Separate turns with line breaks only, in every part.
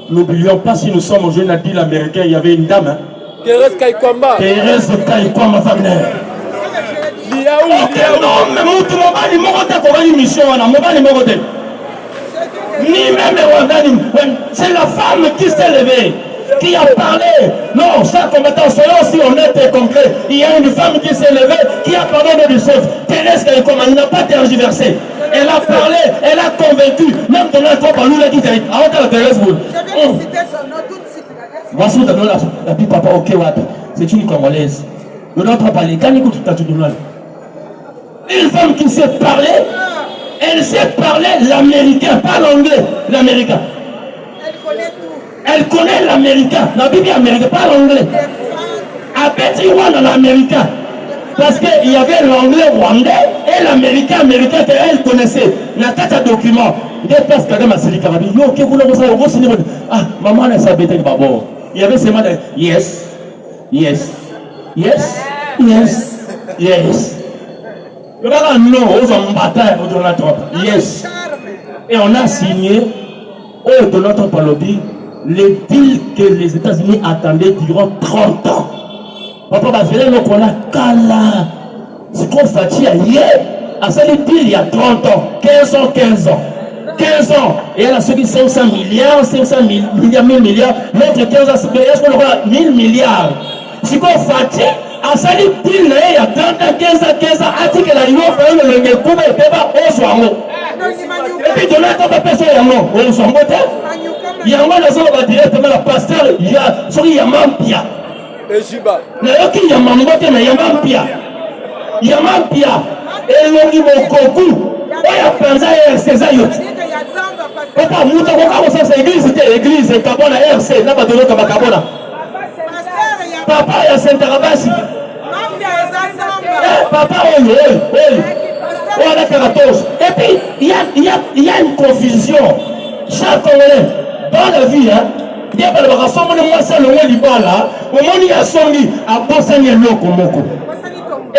N'oublions pas, si nous sommes aujourd'hui dans l'île américaine, il y avait une dame. Hein?
Thérèse Kaikwamba.
Thérèse Kaikwamba Wagner. Ok, non, mais Moutou Mobali Morote, Kogani Mission, Mobali Morote. Ni même c'est la femme qui s'est levée, qui a parlé. Non, chaque combattant, soyons aussi honnêtes et concrets. Il y a une femme qui s'est levée, qui a parlé de chef. Thérèse Kaikwamba, il n'a pas tergiversé. Elle a parlé, elle a convaincu. Même Donald Trump a nous dit Thérèse Boul.
Je vais citer son nom tout de suite.
Voici la pipe papa, ok, c'est une Congolaise. Donald Trump a les gagné tout à tout. Une femme qui sait parler, elle sait parler l'américain, pas l'anglais, l'américain.
Elle connaît tout.
Elle connaît l'américain, la Bible américaine, pas l'anglais. À Petit-Rwanda dans l'américain. Parce qu'il y avait l'anglais rwandais et l'américain qu'elle connaissait. Il y a 4 documents. Il y a parce que ma série Karabi. Yo, que vous l'avez dit, ah, maman elle s'habille d'abord. Il y avait seulement des yes, yes, yes, yes, yes. Il y a un nom aux hommes bataille au Donald Trump. Yes. Et on a signé au Donald Trump lobby les deals que les États-Unis attendaient durant 30 ans. Papa Bazélé, nous connaissons Kala. C'est qu'on fatia hier. À ça, il y a 30 ans, 15 ans, 15 ans. 15 ans. Et elle a ceux qui 500 milliards, 500 milliards, 1000 milliards. L'autre 15 ans, est-ce qu'on aura 1000 milliards? C'est qu'on fatia. À ça, il y a 30 ans, 15 ans, 15 ans. A dit que la Union fait le Ngekouba et Peba au Soango. Et puis, Donald Trump a fait ça Yango. Au Soango, Yango, la zone va directement la pasteur. Il y a Mampia. nayoki yamango te na yamampia elongi mokoku oyo penza RC yo papa mutu akoka kosasa église kabona RC na bato yoka bakabona papa ya Saint-Arabasi papa oyo wana 14. Et puis il y a une confusion chaque Congolais dans la vie, hein. Il y a des gens qui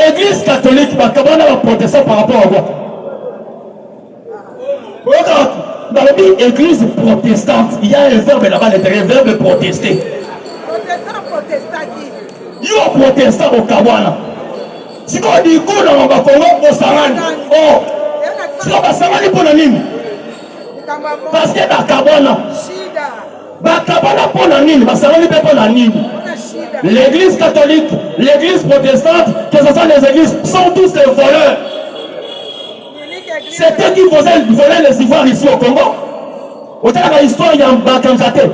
Église catholique, il y a des protestants par rapport à quoi? Dans la Bible, église protestante, il y a un verbe là-bas, l'intérieur, verbe protester. Il y a un protestant au Kawana. Si on dit que dans le Congo, on s'arrête. Oh, si on va s'arrêter pour le Nîmes. Parce que dans le Kawana. L'église catholique, l'église protestante, que ce soit les églises, sont tous des voleurs. C'est eux qui volaient les ivoires ici au Congo. Au terme de l'histoire, il y a un Bakanjate.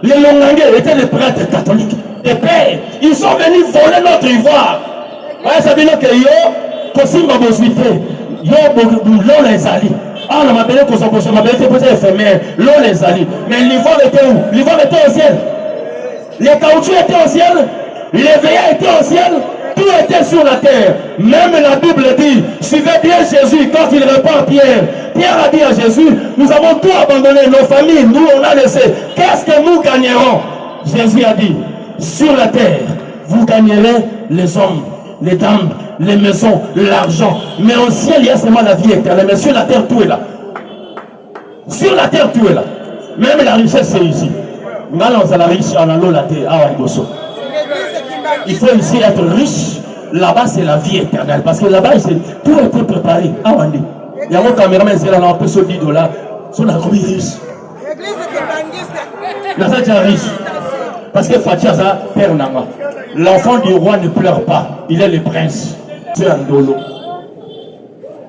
Les Longangais étaient les prêtres catholiques, des pères. Ils sont venus voler notre ivoire. Ça veut dire que yo, Kosimba Bosnité, yo, l'on les alliés. Ah, on m'a appelé pour être éphémère. L'eau les alliés. Mais l'ivoire était où? L'ivoire était au ciel. Les caoutchoucs étaient au ciel. Les veillants étaient au ciel. Tout était sur la terre. Même la Bible dit, suivez bien Jésus quand il répond à Pierre. Pierre a dit à Jésus, nous avons tout abandonné, nos familles, nous on a laissé. Qu'est-ce que nous gagnerons? Jésus a dit, sur la terre, vous gagnerez les hommes, les dames, les maisons, l'argent. Mais au ciel, il y a seulement la vie éternelle. Mais sur la terre, tout est là. Sur la terre, tout est là. Même la richesse, c'est ici. Il faut ici être riche. Là-bas, c'est la vie éternelle. Parce que là-bas, tout a été préparé. Il y a un caméraman qui est là, on peut se $10. Son accompli riche. Là, ça, c'est riche. Parce que Fatia, ça, père Nama. L'enfant du roi ne pleure pas. Il est le prince. C'est un dolo.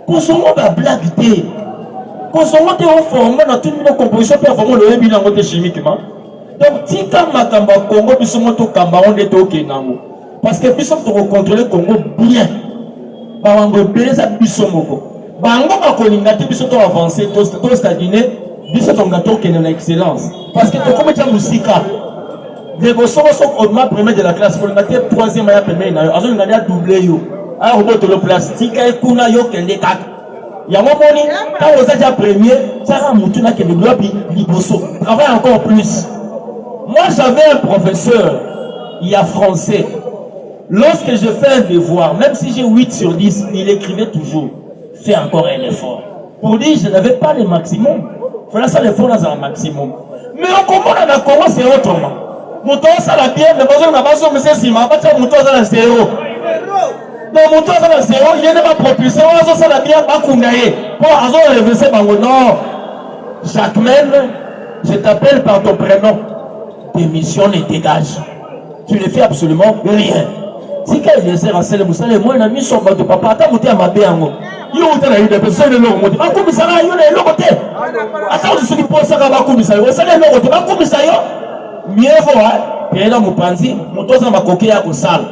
Consommons la blague. Consommons au fond. On a toute une composition performante le bilan chimiquement. Donc, si quand Makamba Congo, nous sommes au Kamba, on est au Kenango. Parce que nous sommes pour contrôler le Congo bien. Bango Beleza Bissomoko. Bango Makolinga, nous sommes avancés, tous la Guinée, nous sommes gâteau qui est en excellence. Parce que comme tu as Moussika, les ressources sont au premier de la classe, pour le matin, troisième à premier, on a doublé. Un robot de le plastique, et Kuna Yo Kendeka. Il y a un moment, quand vous êtes déjà premier, ça a Moutuna qui est le globe, Liboso. Travaille encore plus. Moi, j'avais un professeur, il y a français. Lorsque je fais un devoir, même si j'ai 8 sur 10, il écrivait toujours, fais encore un effort. Pour dire, je n'avais pas le maximum. Il fallait ça l'effort dans un maximum. Mais on comprend dans Congo, c'est autrement. Mouton, ça la bien, mais besoin de base, mais c'est si, ma bâtisse, mouton, ça la zéro. Donc, mouton, ça la zéro, il n'est pas propulsé, ça la bien, pas kungaye. Pour avoir reversé, non. Jacqueline, je t'appelle par ton prénom. Démissionne et dégage. Tu ne fais absolument rien. Si quelqu'un essaie de faire le moi, je suis de papa, attends, je suis à ma béango. Il y a eu des personnes de l'eau. Je suis commissaire, il y a eu côté. Attends, je suis pour ça, je suis commissaire. Je suis l'autre, je suis commissaire. Mieux vaut, il y a un panzi, je suis ma coquille à salle.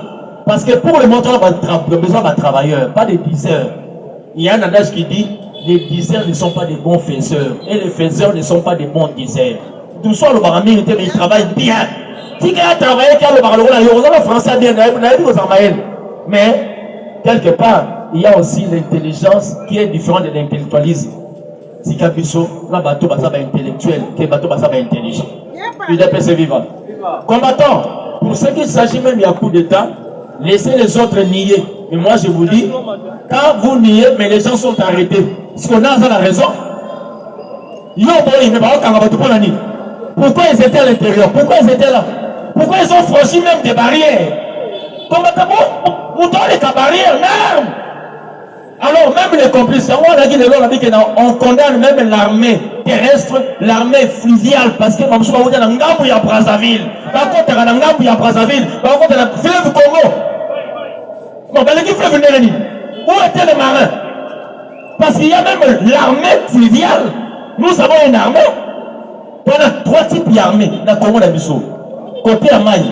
Parce que pour le montant, on a besoin d'un travailleur, pas de 10 heures. Il y a un adage qui dit les 10 heures ne sont pas des bons faiseurs. Et les faiseurs ne sont pas des bons 10 heures. Tout ça, le baramir, mais il travaille bien. Si quelqu'un a travaillé, il y a le français bien, mais quelque part, il y a aussi l'intelligence qui est différente de l'intellectualisme. Si Kabiso, là, bateau basa intellectuel, que bateau basa intelligent. Il est PC vivant. Combattant, pour ce qui s'agit même, il y a coup d'État, laissez les autres nier. Mais moi, je vous dis, quand vous niez, mais les gens sont arrêtés. Est-ce qu'on a la raison? Pourquoi ils étaient à l'intérieur? Pourquoi ils étaient là? Pourquoi ils ont franchi même des barrières? Combattant, vous donnez les barrières, même. Alors, même les complices, on condamne même l'armée terrestre, l'armée fluviale, parce que je suis à Brazzaville. Par contre, il y a Brazzaville, par contre, il y a le fleuve Congo. Bon, ben, le fleuve Néreni. Où étaient les marins? Parce qu'il y a même l'armée fluviale. Nous avons une armée. On a 3 types d'armées dans le Congo d'Abisso. Côté Amaï,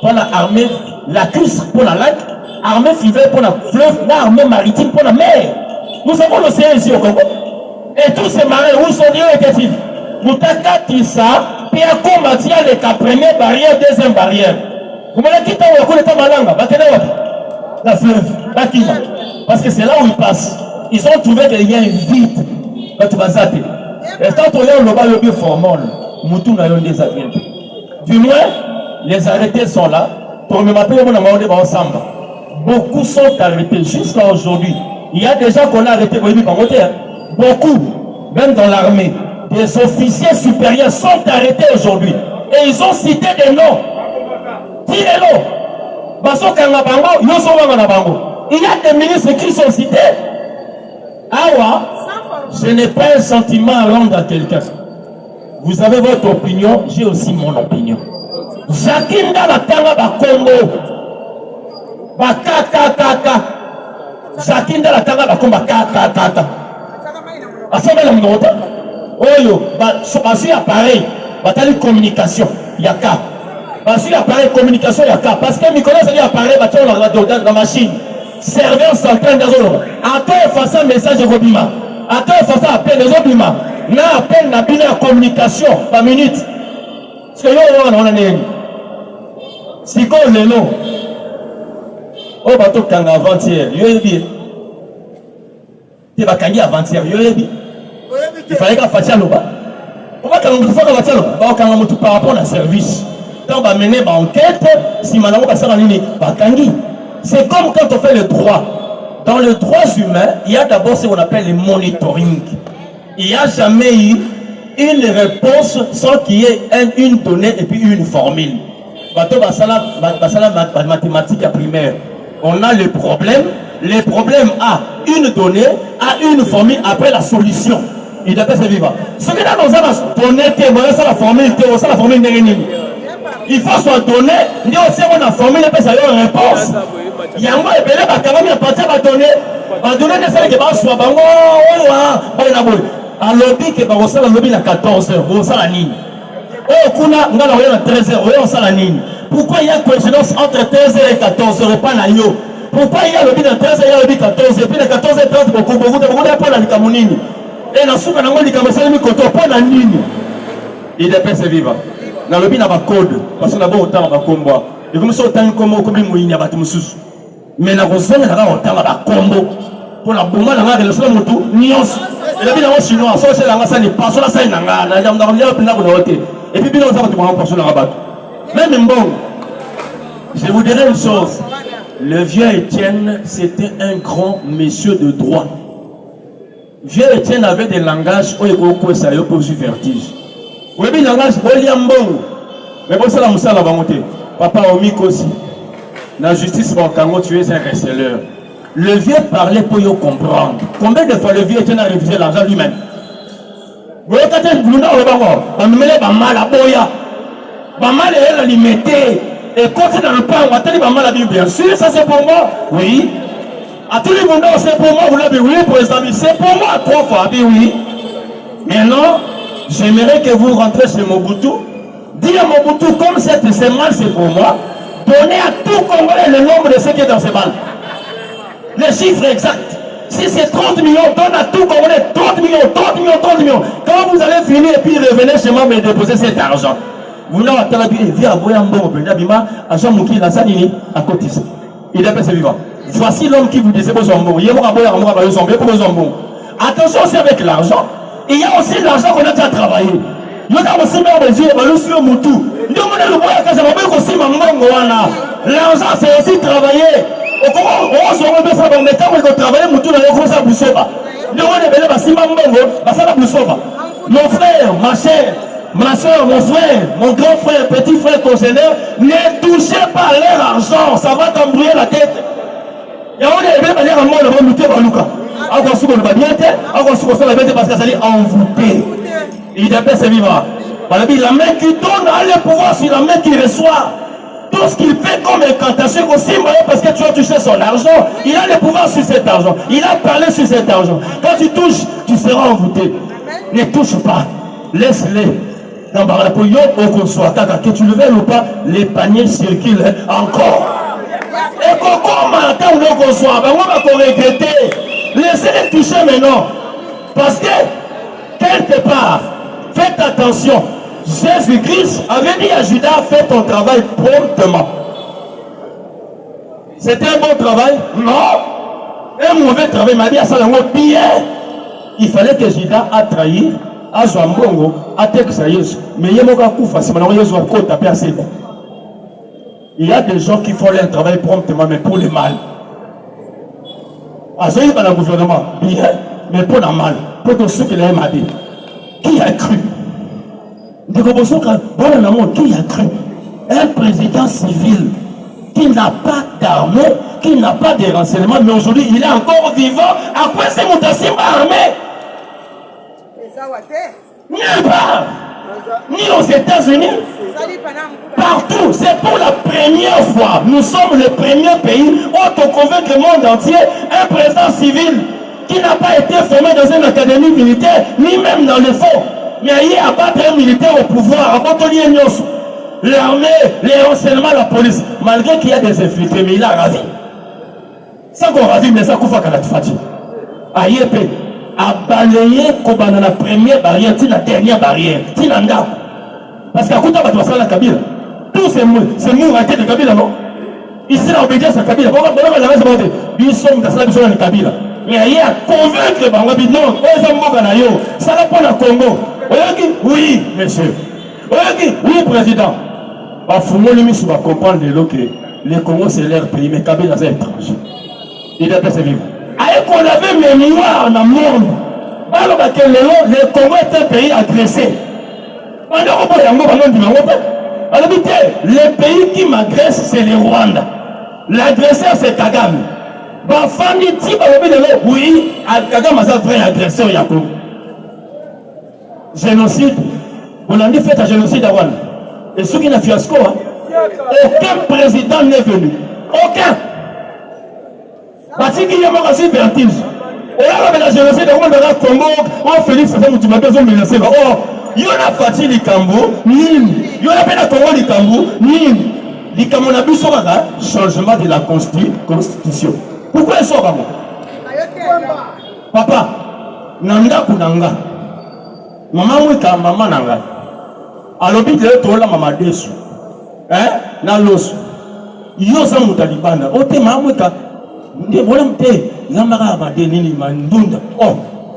on a l'armée lacustre pour la lac, armée fluviale pour la fleuve, l'armée maritime pour la mer. Nous avons l'océan ici au Congo. Et tous ces marins, où sont-ils? Étaient-ils? Moutaka Tissa, puis à combattre les première barrière, deuxième barrière. Vous me l'avez dit, la fleuve, la Kiva. Parce que c'est là où ils passent. Ils ont trouvé qu'il y a un vide. Et quand on est au global, le formol, Moutou n'a eu des avions. Du moins, les arrêtés sont là. Pour me rappeler, on a demandé ensemble. Beaucoup sont arrêtés jusqu'à aujourd'hui. Il y a des gens qu'on a arrêtés pour beaucoup, même dans l'armée. Des officiers supérieurs sont arrêtés aujourd'hui. Et ils ont cité des noms. Tirez-le. Il y a des ministres qui sont cités. Awa, je n'ai pas un sentiment à rendre à quelqu'un. Vous avez votre opinion, j'ai aussi mon opinion. Jakinda la tanga ba Congo. Ba kaka. Jakinda la tanga ba Congo kaka. Asama la mnota. Oyo, ba si appareil, ba tali communication, yaka. Ba si appareil communication yaka parce que Nicolas c'est appareil ba dans la machine. Serveur central d'Azolo. Attends face un message de Robima. Attends face à appel de Robima. Na appel na bina communication par minute. Ce que on a né. Si qu'on le nom. Oh bateau kanga avant-hier. Yo bien. Tu vas kangi avant-hier. Yo bien. Il fallait qu'à fasse le bas. Pourquoi quand on fait la voiture, bah quand on par rapport à la service. Quand on va mener une enquête, si madame va faire la ligne, bah kangi. C'est comme quand on fait le droit. Dans le droit humain, il y a d'abord ce qu'on appelle le monitoring. Il n'y a jamais eu une réponse sans qu'il y ait une donnée et puis une formule. Bateau basala mathématique à primaire. On a le problème a une donnée, a une formule, après la solution. Il doit se vivre. Ce que nous avons donné, c'est la formule, c'est la formule nérénine. Il faut soit donné, il y a aussi une formule, et ça y a une réponse. Il y a un peu de temps, il y a parti à donner. À donner des salaires qui vont soit bango, à lobby qui va recevoir le lobby à 14h, au salanine. Oh, kuna, on a à 13h, au salanine. Pourquoi il y a coïncidence entre 13h et 14h et pas la yo? Pourquoi il y a le lobby à 13h et le lobby à 14h et puis à 14h30, beaucoup de pas la Camonine. Et la soupe à la mode, il pas la ligne. Il est pensé vivant. Dans le bin, code, parce qu'on a beau autant à combat. Et comme ça, autant comme il y a Batumsus. Mais la raison, elle a autant à combo. Pour la bombe, elle a la relation de tout, nions. Et la bin chinois, ça c'est la masse, pas sur la scène, et puis, bien, on va te prendre sur la rabat. Même bon, je vous dirai une chose. Le vieux Étienne, c'était un grand monsieur de droit. Vieux Étienne avait des langages où il y a du vertige. Oui, bien, William Bongo. Mais bon, c'est la moussa la bangoté. Papa Omikosi. La justice, quand tu es un receleur. Le vieux parlait pour y comprendre. Combien de fois le vieux était à refuser l'argent lui-même? Vous voyez, quand il y a un peu de mal à boya. Mal est limité. Et quand c'est dans le pain, on va te dire mal à Bible. Bien sûr, ça c'est pour moi. Oui. À tous les moments, c'est pour moi. Vous l'avez oui, pour les amis. C'est pour moi 3 fois. Oui. Maintenant, j'aimerais que vous rentrez chez Mobutu. Dis à Mobutu, comme c'est mal, c'est pour moi. Donnez à tout Congolais le nombre de ce qui est dans ces balles. Les chiffres exacts. Si c'est 30 millions, donne à tout Congolais 30 millions, 30 millions, 30 millions. Quand vous allez finir et puis revenez chez moi me déposer cet argent. Vous n'avez pas la vie à boire un bon peu. D'abima, à Jean Mouki, la Sanini, à côté. Il est passé vivant. Voici l'homme qui vous disait pour son bon. Il y a un boire à moi, pour son bon. Attention aussi avec l'argent. Il y a aussi l'argent qu'on a déjà travaillé. Il y a aussi mes yeux, sur Moutou. L'argent, c'est aussi travailler. On se remet ça dans les temps où on travaille, Moutou n'a pas ça boucher. Mon frère, ma chère, ma soeur, mon frère, mon grand frère, petit frère, congénère, ne touchez pas à leur argent, ça va t'embrouiller la tête. Il y a un moment où on va muter par Lucas. Encore si on va bien être, encore si on va bien être parce que ça est envoûté. Il dépêche ses vivants. La main qui donne a le pouvoir sur la main qui reçoit. Tout ce qu'il fait comme incantation aussi, parce que tu as touché son argent, il a le pouvoir sur cet argent. Il a parlé sur cet argent. Quand tu touches, tu seras envoûté. Ne touche pas. Laisse-les. Dans la polio, au soit que tu le veuilles ou pas, les paniers circulent encore. Et qu'on m'entend ou non qu'on soit, on va regretter. Laissez-les toucher maintenant. Parce que, quelque part, faites attention. Jésus-Christ avait dit à Judas, fais ton travail promptement. C'était un bon travail? Non. Un mauvais travail, il m'a dit à Salomon, bien. Il fallait que Judas a trahi, a Zouambongo, a Texaïs. Mais il y a un coup facile, il y a des gens qui font leur travail promptement, mais pour le mal. Ah, c'est pas le gouvernement, bien, mais pour le mal. Pour ceux qui l'ont dit. Qui a cru? Qui a cru? Un président civil qui n'a pas d'armée, qui n'a pas de renseignements, mais aujourd'hui il est encore vivant. À quoi c'est mon armée? Nulle part. Ni aux États-Unis. Partout. C'est pour la première fois. Nous sommes le premier pays où on convainc le monde entier un président civil qui n'a pas été formé dans une académie militaire, ni même dans le fond. Mais il y a abattre un militaire au pouvoir, à Botolier Nyos. L'armée, les renseignements, la police. Malgré qu'il y a des infiltrés, mais il a ravi. Ça qu'on ravi, mais ça qu'on fait à la Fati. À Yépé. À balayer comme dans la première barrière, c'est la dernière barrière, c'est l'anda. Parce qu'à côté de la Kabila, tous ces mots ont été de Kabila, non? Ici, l'obédience à Kabila. Pourquoi la raison de ils sont dans la mission de Kabila? Mais il y a convaincre les Bangabi, non, ça va pour le Congo. Oui, monsieur. Oui, président. Foumo Limis va comprendre que le Congo c'est leur pays, mais Kabila c'est étranger. Il est assez vivant. Qu'on avait mémoire dans le monde. Alors que le Congo est un pays agressé. Le pays qui m'agresse, c'est le Rwanda. L'agresseur, c'est Kagame. Oui, Kagame a sa vraie agression. Génocide. On a dit fait un génocide à Rwanda. Et ceux qui n'ont fiasco, aucun président n'est venu. Aucun. Parce qu'il y a un vertige. Et là, la génocide, on va Congo, on Félix, tu m'as besoin de me laisser. Oh, il y en a Fatih Likambo, il y en a Pena Congo Likambo, Likambo n'a plus son changement de la constitution. Pourquoi ils sont là? Papa, Nanda Kunanga, maman Wika, maman Nanga. Alors, il y a maman Desu. Hein? Nalos. Il y a un Talibana. Oh, t'es maman Wika. Ndi voilà mte zamara abade nini mandunda oh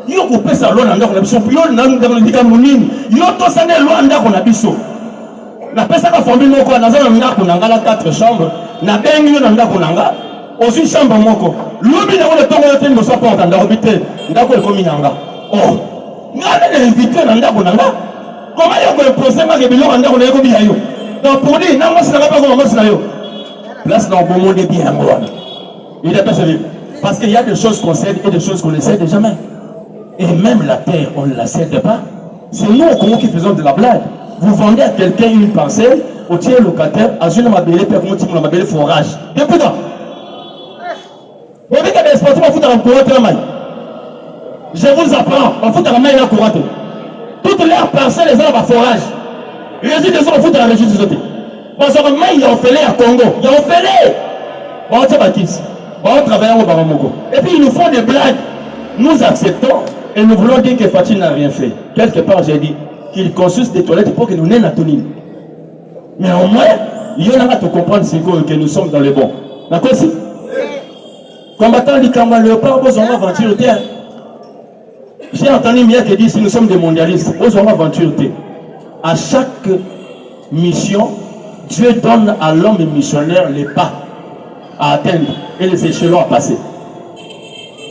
yo ko pesa lo na ndako na biso yo na ndako na ndika munini yo to sane lo ndako na biso na pesa ka famille moko na zana ndako na ngala 4 chambres na bengi yo na ndako na nga aussi chambre moko lobi na wala tongo yote ndo sapa ndako bité ndako ko minanga oh ngale na invité na ndako na nga Comment il y a un procès qui est bien en train de bien. Donc pour dire, non, moi je ne sais pas comment c'est là. Place dans le monde est bien. Il n'est pas sérieux. Parce qu'il y a des choses qu'on cède et des choses qu'on ne cède jamais. Et même la terre, on ne la cède pas. C'est nous au Congo qui faisons de la blague. Vous vendez à quelqu'un une parcelle, au tiers locataire, à une mabelle, père, mon mabelle forage. Depuis quand? Vous voyez qu'il y a des sportifs qui foutent en courant de la main. Je vous apprends, on fout en main et en courant. Toutes leurs parcelles, elles ont un forage. Les résidus des autres foutent en région des autres. Parce que maintenant, il y a offert à Congo. Il y a offert. On tient Baptiste. On travaille au Baramogo. Et puis ils nous font des blagues. Nous acceptons et nous voulons dire que Fatih n'a rien fait. Quelque part, j'ai dit qu'il consulte des toilettes pour que nous n'ayons pas. Mais au moins, il y en a à te comprendre que nous sommes dans le bon. D'accord, si? Combattant du Kamba Léopard, vous aurez aventure. J'ai entendu Mia qui dit si nous sommes des mondialistes, vous aurez aventure. À chaque mission, Dieu donne à l'homme missionnaire les pas à atteindre et les échelons à passer.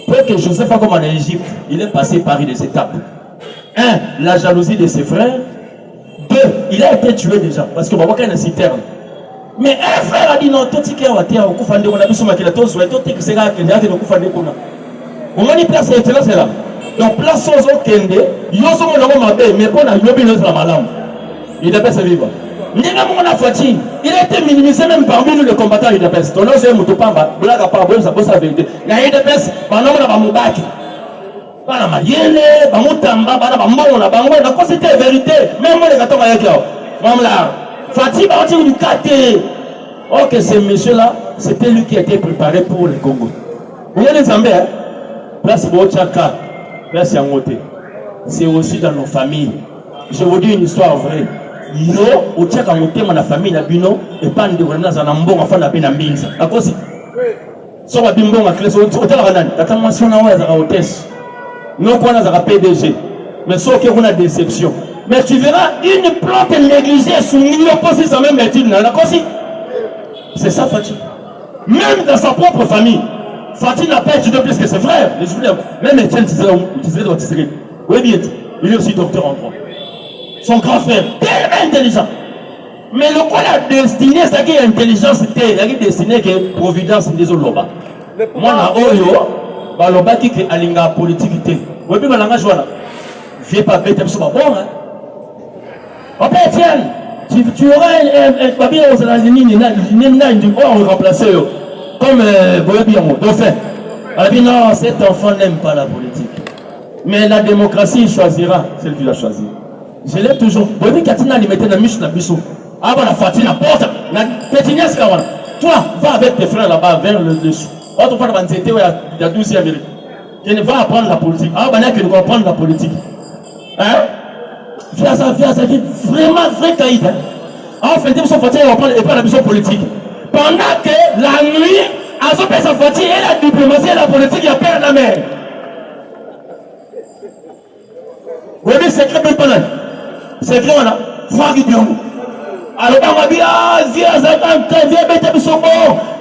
Pour que Joseph, comme en Égypte, il est passé par des étapes. 1. La jalousie de ses frères. 2. Il a été tué déjà, parce que Babacar est une citerne. Mais un frère a dit non, tout ce qui est à terre, on a vu son maquillage, tout ce qui est à terre, on a dit place excellence là. Donc place aux autres kende, ils sont ma paix, mais pour la lobby nous la malam. Il est pas se vivre. Il a été minimisé même parmi nous les combattants de peste. On a aussi un motopamba, blague à part, ça pose la vérité. Il y a de peste, maintenant on a un moubaki. Bana mayele, bamutamba, bana bambonga, bangwe, na quoi c'était la vérité. Même moi les gâteaux avec là. Maman là, Fatih va dire du kate. Oh que ce monsieur-là, c'était lui qui a été préparé pour le Congo. Vous voyez les Zambés, hein? Place Bochaka, place Yangote. C'est aussi dans nos familles. Je vous dis une histoire vraie. Yo, au Tchaka Moté, ma famille, la bino, et pas de renas en ambon, enfin la pena mbinza. D'accord, si? So va bimbo, ma clé, au tel ranan, t'as mention à la hôtesse. Non, qu'on a un PDG. Mais sauf qu'il y a une déception. Mais tu verras une plante négligée sous une opposition sa même étude. D'accord, si? C'est ça, Fatih. Même dans sa propre famille, Fatih n'a pas étudié plus que ses frères. Même Etienne Tisseré. Oui, bien, il est aussi docteur en droit. Son grand frère, tellement intelligent. Mais le quoi la destinée, c'est qu'il y a intelligence, il y a une destinée qui est providence des autres. Moi, na Oyo, baloba qui est alinga politique. Oui, bien, je vois là. Viens pas bête, c'est pas bon, hein. Papa Etienne, tu auras un papier aux États-Unis, on va remplacer comme Boyabiamo, dauphin. Elle dit non, cet enfant n'aime pas la politique. Mais la démocratie, il choisira celle qu'il a choisie. Je l'ai toujours. Boyabi Katina, il mettait dans la miche, la bissou. Ah, bah la Fatina, porte. La pétinière, c'est là. Toi, va avec tes frères là-bas vers le dessous. Autre fois, il y a 12 Amériques. Tu ne vas apprendre la politique. Ah, bah là, tu dois apprendre la politique. Hein? Viens ça, vraiment, vrai caïd. En fait, son Fatih, on va prendre la mission politique. Pendant que la nuit, à son père, sa Fatih, et la diplomatie et la politique, il y a peur de la mer. Vous voyez, c'est secret, c'est clair, là. Fagi Diom. Alors, on va dire, ah, viens, bête, bisou,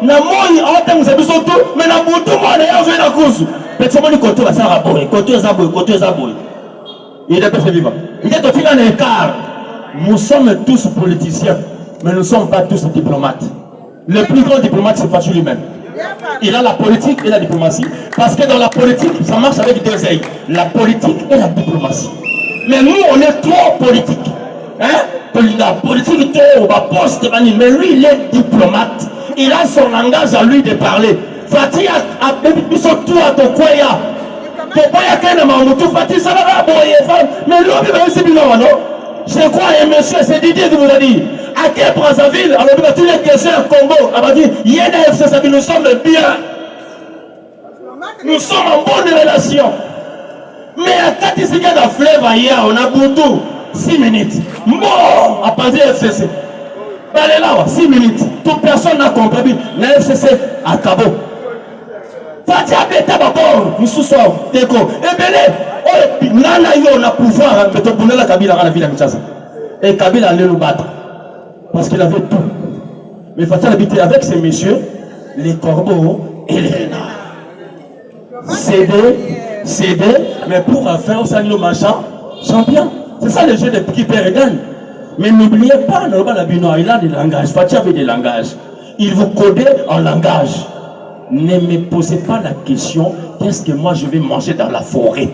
na moi, en termes de bisou, mais na boutou, moi, d'ailleurs, je vais la course. Personne ne côté, ça va boire, côté, ça boire. Il est pas vivant. Il est au final un écart. Nous sommes tous politiciens, mais nous ne sommes pas tous diplomates. Le plus grand diplomate, c'est Fatih lui-même. Il a la politique et la diplomatie. Parce que dans la politique, ça marche avec deux ailes. La politique et la diplomatie. Mais nous, on est trop politique. Hein? La politique est au poste, mais lui, il est diplomate. Il a son langage à lui de parler. Fatih a mis son tour à ton coya. Mais lui, c'est bien, non? Je crois, et monsieur, c'est Didier qui vous a dit. À quel Brazzaville, alors il a tous les questions à Congo. Elle m'a dit, il y a des FC, nous sommes bien. Nous sommes en bonne relation. Mais à 4 ici, il y a la fleuve ailleurs, on a Boutou, 6 minutes. Bon, à partir de FCC. Allez là, 6 minutes. Toute personne n'a compris. La FCC à Cabo. Fatih Abeta Babor, nous sous-sommes, déco. Et bien, Nana yo na pouvoir, mais tu connais la Kabila dans la ville de Kinshasa. Et Kabila allait nous battre. Parce qu'il avait tout. Mais Fatih habitait avec ces messieurs, les corbeaux et les renards. Cédé, mais pour faire ça, le machin, champion. C'est ça le jeu de qui perd et gagne. Mais n'oubliez pas, il a des langages. Fachi avait des langages. Il vous codait en langage. Ne me posez pas la question, qu'est-ce que moi je vais manger dans la forêt?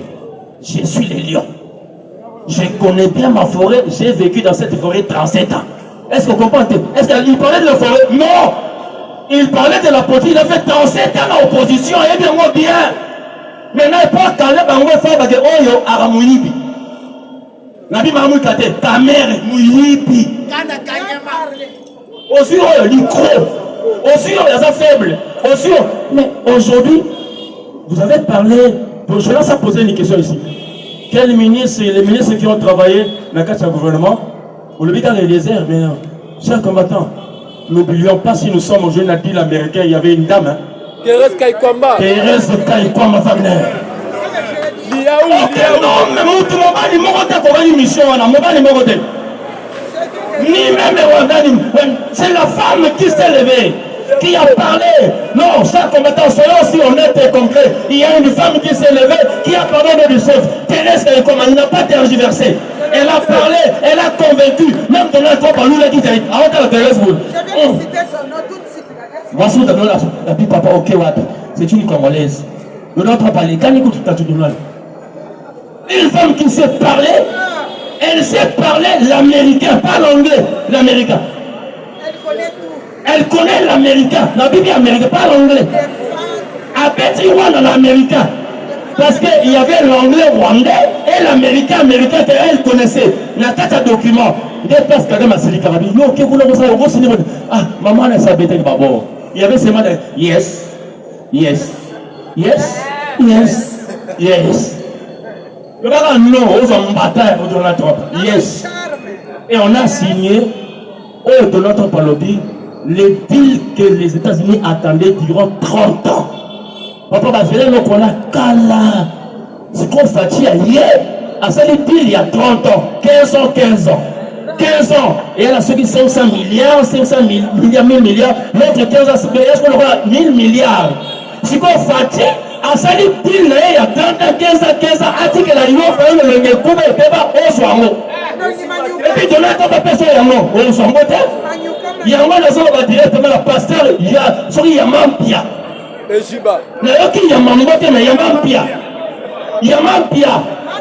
Je suis le lion. Je connais bien ma forêt, j'ai vécu dans cette forêt 37 ans. Est-ce que vous comprenez? Est-ce qu'il parlait de la forêt? Non! Il parlait de la politique, il a fait 37 ans en opposition, et bien moi bien. Maintenant, il peut caler Bango et faire que oh yo, Aramounibi. Nabi Mamou Kate, ta mère est Mouyibi. Aussi, oh, micro. Aussi, oh, il y a ça faible. Aussi, oh. Mais aujourd'hui, vous avez parlé, je vais ça poser une question ici. Quels ministres, les ministres qui ont travaillé dans le gouvernement, vous le dites dans les déserts, mais chers combattants, n'oublions pas si nous sommes aujourd'hui dans l'île américaine, il y avait une dame. Hein?
Thérèse Kaikwamba.
Thérèse Kaikwamba Wagner. Ok, non, mais tout le monde, il m'a dit mission, ni même c'est la femme qui s'est levée, qui a parlé. Non, chaque combattant, soyons aussi honnêtes et concrets. Il y a une femme qui s'est levée, qui a parlé de l'UCF. Thérèse Kaikwamba, il n'a pas tergiversé. Elle a parlé, elle a convaincu. Même Donald Trump a lui dit, Thérèse, vous.
Je vais citer son nom tout de suite.
Voici la pipe papa, ok, c'est une Congolaise. Donald Trump a les gagné contre Donald. Une femme qui sait parler, elle sait parler l'américain, pas l'anglais, l'américain.
Elle connaît tout.
Elle connaît l'américain, la Bible américaine, pas l'anglais. À Betty One, l'américain. Parce qu'il y avait l'anglais rwandais et l'américain qu'elle connaissait. Il y a 4 documents. Il y a parce qu'il y a ma série carabi. Non, que vous l'avez dit, ah, maman, elle s'est bêtée d'abord. Il y avait seulement des yes, yes, yes, yes, yes. Le gars, non, aux hommes bataille pour Donald Trump. Yes. Et on a signé, au Donald Trump a lobby, les deals que les États-Unis attendaient durant 30 ans. Papa Bazélé, nous on a Kala. C'est qu'on fait hier. À ça, les deals il y a 30 ans, 15 ans, 15 ans. 15 ans. Et elle a ceux qui 500 milliards, 500 milliards, 1000 milliards. L'autre 15 ans, est-ce qu'on aura 1000 milliards? C'est qu'on fait à ça, les deals il y a 30 ans, 15 ans, 15 ans. À dire que la Union fait le Ngekouba et Peba, on soit en haut. Et puis, Donald Trump a personne en haut. On soit en haut. Il y a un moment, on va directement la pasteur, il y a, sorry, il y a Mampia. nayoki nyama ngote na yamba mpia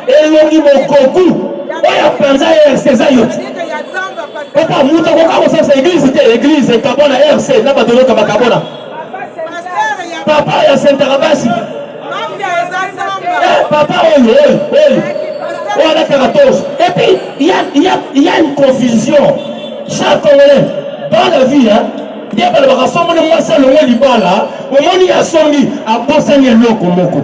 elongi mokoku oya penza RCza yote papa muta kokako sasa église kabona RC na badoloka bakabona papa ya Saint-Arabasi papa oyo on a 14 et puis il y a une confusion chaque Congolais dans la vie hein. Il y a des gens qui sont libala, omoni ya songi abosani eloko moko.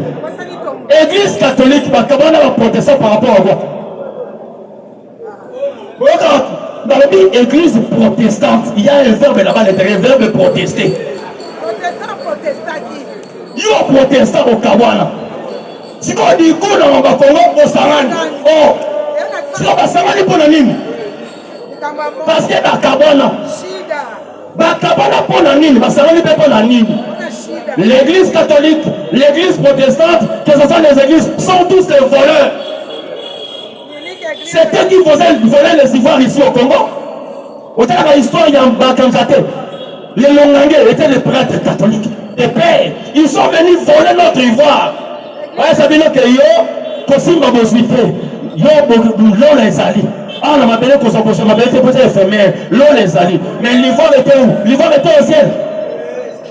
Église catholique bakabana ba protestant par rapport à quoi? Regarde, dans la église protestante, il y a un verbe là-bas, le verbe protester.
Protestant qui?
Yo protestant au Kawana. Si on dit go dans le Congo au Sarani. Oh. Si on va Sarani pour la nini? Parce que dans Kabana. L'église catholique, l'église protestante, que ce soit les églises, sont tous des voleurs. C'est eux qui volaient les ivoires ici au Congo. Au terme de l'histoire, il y a un Bakanjate. Les Longangais étaient les prêtres catholiques, des pères. Ils sont venus voler notre ivoire. Ouais, ça veut dire que yo, Kosimba Boswite, yo, l'on les alliés. Ah, on m'a appelé pour son prochain, on m'a appelé pour éphémère, l'eau les alliés. Mais l'ivoire était où? L'ivoire était au ciel.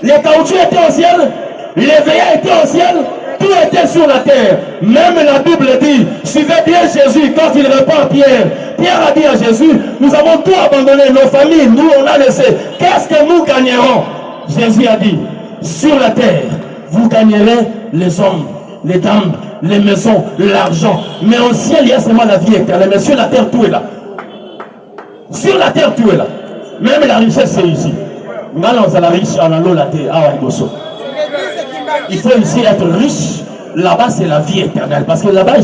Les caoutchoucs étaient au ciel. Les veillants étaient au ciel. Tout était sur la terre. Même la Bible dit, suivez bien Jésus quand il répond à Pierre. Pierre a dit à Jésus, nous avons tout abandonné, nos familles, nous on a laissé. Qu'est-ce que nous gagnerons? Jésus a dit, sur la terre, vous gagnerez les hommes, les dames, les maisons, l'argent. Mais au ciel, il y a seulement la vie éternelle. Mais sur la terre, tout est là. Sur la terre, tout est là. Même la richesse, c'est ici. Maintenant, la richesse, on a l'eau, la terre. Ah, il faut ici être riche. Là-bas, c'est la vie éternelle. Parce que là-bas,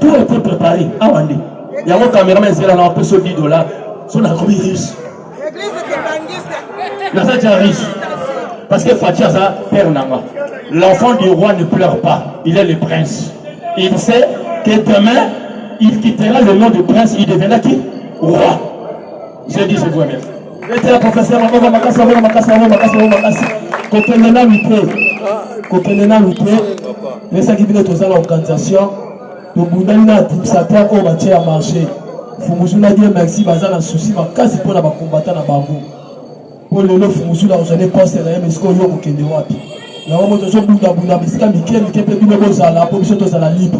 tout était préparé. Ah, Wandi. Il y a mon caméraman, c'est là, on peut se dire $. On a combien de riches? Là, ça, c'est riche. Parce que Fatiaza, père Nama. L'enfant du roi ne pleure pas. Il est le prince. Il sait que demain, il quittera le nom de prince, il deviendra qui? Roi. Je dis, je vous remercie. Et la professeur, mais ça qui vient de l'organisation, le Boudana administrateur au matière à marché. Fumusu a dit merci, Bazar a souci, ma casse pour la combattant à Bango. Pour le Fumusu, là, vous allez passer la même escroc au Kénéwapi. La Romo de Zobou d'Abouna, mais c'est un Mickey, Mickey, Mickey, Mickey, Mickey, Mickey, Mickey, Mickey, Mickey, Mickey, Mickey, Mickey, Mickey, Mickey, Mickey, Mickey, Mickey,